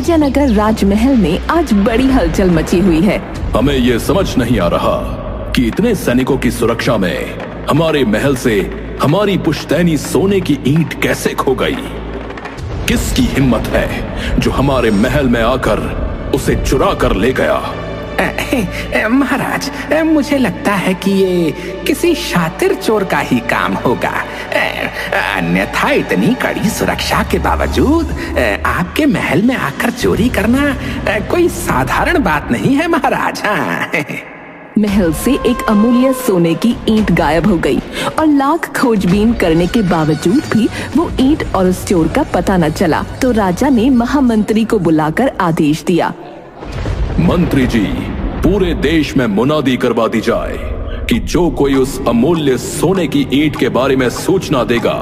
विजयनगर राजमहल में आज बड़ी हलचल मची हुई है। हमें ये समझ नहीं आ रहा कि इतने सैनिकों की सुरक्षा में हमारे महल से हमारी पुश्तैनी सोने की ईंट कैसे खो गई। किसकी हिम्मत है जो हमारे महल में आकर उसे चुरा कर ले गया। महाराज, मुझे लगता है कि ये किसी शातिर चोर का ही काम होगा। अन्यथा इतनी कड़ी सुरक्षा के बावजूद आपके महल में आकर चोरी करना कोई साधारण बात नहीं है महाराज। महल से एक अमूल्य सोने की ईंट गायब हो गई और लाख खोजबीन करने के बावजूद भी वो ईंट और उस चोर का पता न चला। तो राजा ने महामंत्री को बुलाकर आदेश दिया, मंत्री जी, पूरे देश में मुनादी करवा दी जाए कि जो कोई उस अमूल्य सोने की ईंट के बारे में सूचना देगा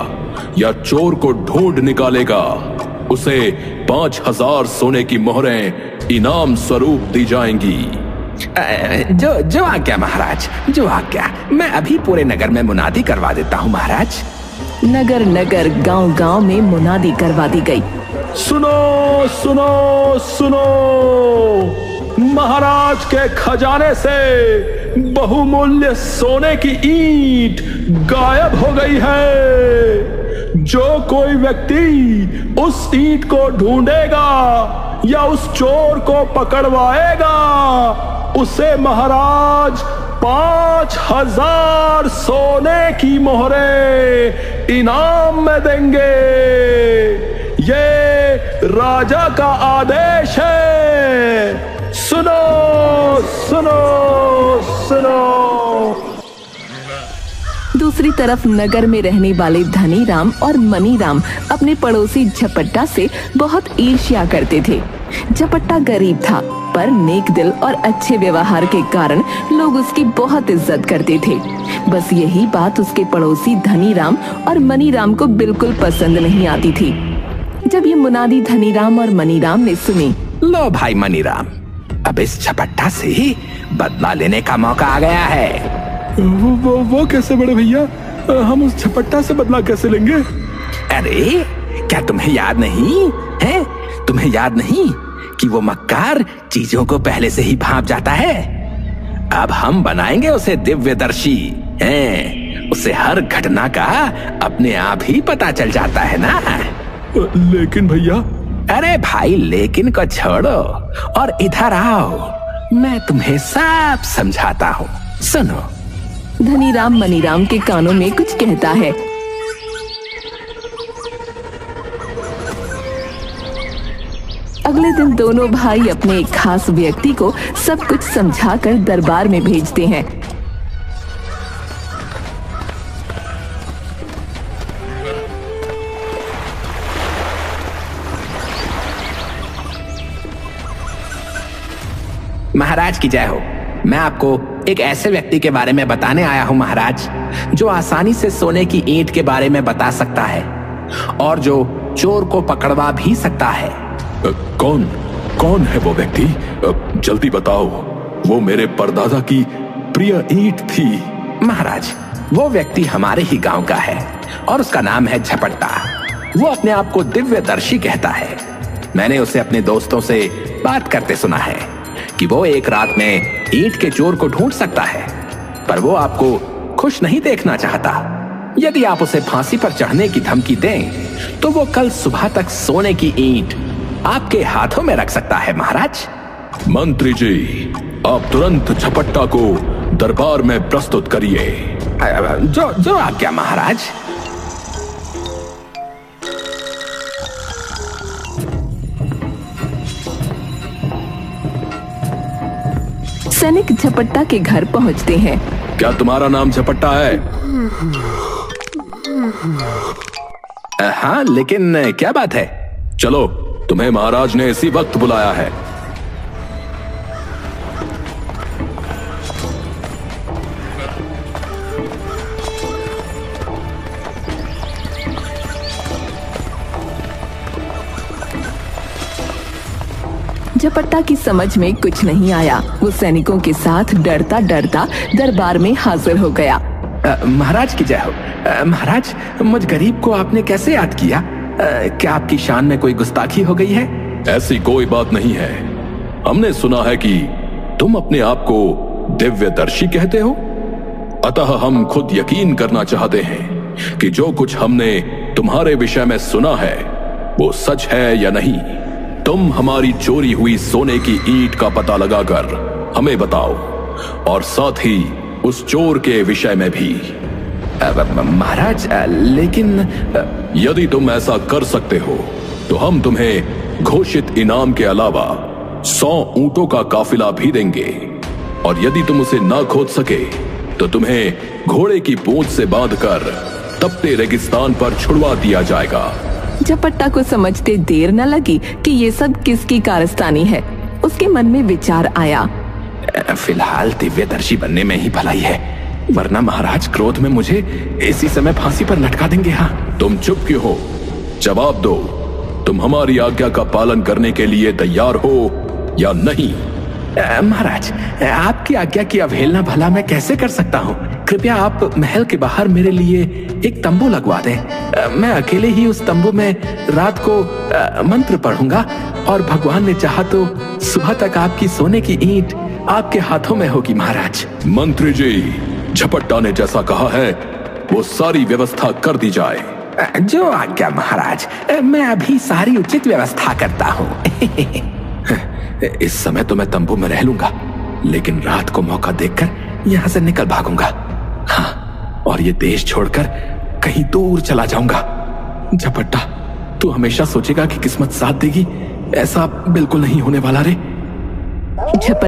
या चोर को ढूंढ निकालेगा, उसे 5000 सोने की मोहरें इनाम स्वरूप दी जाएंगी। जो आज्ञा महाराज, जो आज्ञा। मैं अभी पूरे नगर में मुनादी करवा देता हूँ महाराज। नगर नगर गांव-गांव में मुनादी करवा दी गई। सुनो सुनो सुनो, महाराज के खजाने से बहुमूल्य सोने की ईंट गायब हो गई है। जो कोई व्यक्ति उस ईंट को ढूंढेगा या उस चोर को पकड़वाएगा, उसे महाराज 5000 सोने की मोहरें इनाम में देंगे। ये राजा का आदेश है। सुनो सुनो सुनो। दूसरी तरफ नगर में रहने वाले धनीराम और मनीराम अपने पड़ोसी झपट्टा से बहुत ईर्ष्या करते थे। झपट्टा गरीब था, पर नेक दिल और अच्छे व्यवहार के कारण लोग उसकी बहुत इज्जत करते थे। बस यही बात उसके पड़ोसी धनीराम और मनीराम को बिल्कुल पसंद नहीं आती थी। जब ये मुनादी धनीराम और मनीराम ने सुनी, लो भाई मनीराम, अब इस झपट्टा से ही बदला लेने का मौका आ गया है। वो कैसे बड़े भैया? हम उस झपट्टा से बदला कैसे लेंगे? अरे क्या तुम्हें याद नहीं है? तुम्हें याद नहीं कि वो मक्कार चीजों को पहले से ही भांप जाता है? अब हम बनाएंगे उसे दिव्यदर्शी हैं। उसे हर घटना का अपने आप ही पता चल जाता है ना। लेकिन भैया। अरे भाई, लेकिन को छोड़ो और इधर आओ, मैं तुम्हें सब समझाता हूँ। सुनो। धनीराम मनीराम के कानों में कुछ कहता है। अगले दिन दोनों भाई अपने एक खास व्यक्ति को सब कुछ समझाकर दरबार में भेजते हैं। महाराज की जय हो। मैं आपको एक ऐसे व्यक्ति के बारे में बताने आया हूँ महाराज, जो आसानी से सोने की ईंट के बारे में बता सकता है और जो चोर को पकड़वा भी सकता है। कौन है वो व्यक्ति? जल्दी बताओ। वो मेरे परदादा की प्रिय ईंट थी। महाराज, वो व्यक्ति हमारे ही गांव का है और उसका नाम है झपट्टा। वो अपने आप को दिव्यदर्शी कहता है। मैंने उसे अपने दोस्तों से बात करते सुना है कि वो एक रात में ईंट के चोर को ढूंढ सकता है, पर वो आपको खुश नहीं देखना चाहता। यदि आप उसे फांसी पर चढ़ने की धमकी दें, तो वो कल सुबह तक सोने की ईंट आपके हाथों में रख सकता है महाराज। मंत्री जी, आप तुरंत झपट्टा को दरबार में प्रस्तुत करिए। जो आज्ञा महाराज। सैनिक झपट्टा के घर पहुंचते हैं। क्या तुम्हारा नाम झपट्टा है? हाँ, लेकिन क्या बात है? चलो, तुम्हें महाराज ने इसी वक्त बुलाया है। झपट्टा की समझ में कुछ नहीं आया। वो सैनिकों के साथ डरता डरता दरबार में हाजिर हो गया। महाराज की जय हो। महाराज, मुझ गरीब को आपने कैसे याद किया? क्या आपकी शान में कोई गुस्ताखी हो गई है? ऐसी कोई बात नहीं है। हमने सुना है कि तुम अपने आप को दिव्यदर्शी कहते हो, अतः हम खुद यकीन करना चाहते हैं कि जो कुछ हमने तुम्हारे विषय में सुना है वो सच है या नहीं। तुम हमारी चोरी हुई सोने की ईंट का पता लगाकर हमें बताओ, और साथ ही उस चोर के विषय में भी। महाराज, लेकिन यदि तुम ऐसा कर सकते हो तो हम तुम्हें घोषित इनाम के अलावा 100 ऊंटों का काफिला भी देंगे, और यदि तुम उसे ना खोद सके तो तुम्हें घोड़े की पूंछ से बांधकर तपते रेगिस्तान पर छुड़वा दिया जाएगा। झपट्टा को समझते देर न लगी कि ये सब किसकी कारस्तानी है। उसके मन में विचार आया, फिलहाल दिव्यदर्शी बनने में ही भलाई है, वरना महाराज क्रोध में मुझे इसी समय फांसी पर लटका देंगे। हाँ, तुम चुप क्यों हो? जवाब दो, तुम हमारी आज्ञा का पालन करने के लिए तैयार हो या नहीं? महाराज, आपकी आज्ञा की अवहेलना भला मैं कैसे कर सकता हूँ? कृपया आप महल के बाहर मेरे लिए एक तंबू लगवा दें। मैं अकेले ही उस तंबू में रात को मंत्र पढ़ूंगा, और भगवान ने चाहा तो सुबह तक आपकी सोने की ईंट आपके हाथों में होगी। महाराज, मंत्री जी, झपट्टा ने जैसा कहा है वो सारी व्यवस्था कर दी जाए। जो आज्ञा महाराज, मैं अभी सारी उचित व्यवस्था करता हूँ। इस समय तो मैं तंबू में रह लूंगा, लेकिन रात को मौका देखकर यहाँ से निकल भागूंगा। हाँ, और ये देश छोड़कर कहीं दूर चला जाऊंगा। झपट्टा, तू हमेशा सोचेगा कि किस्मत साथ देगी, ऐसा बिल्कुल नहीं होने वाला रे।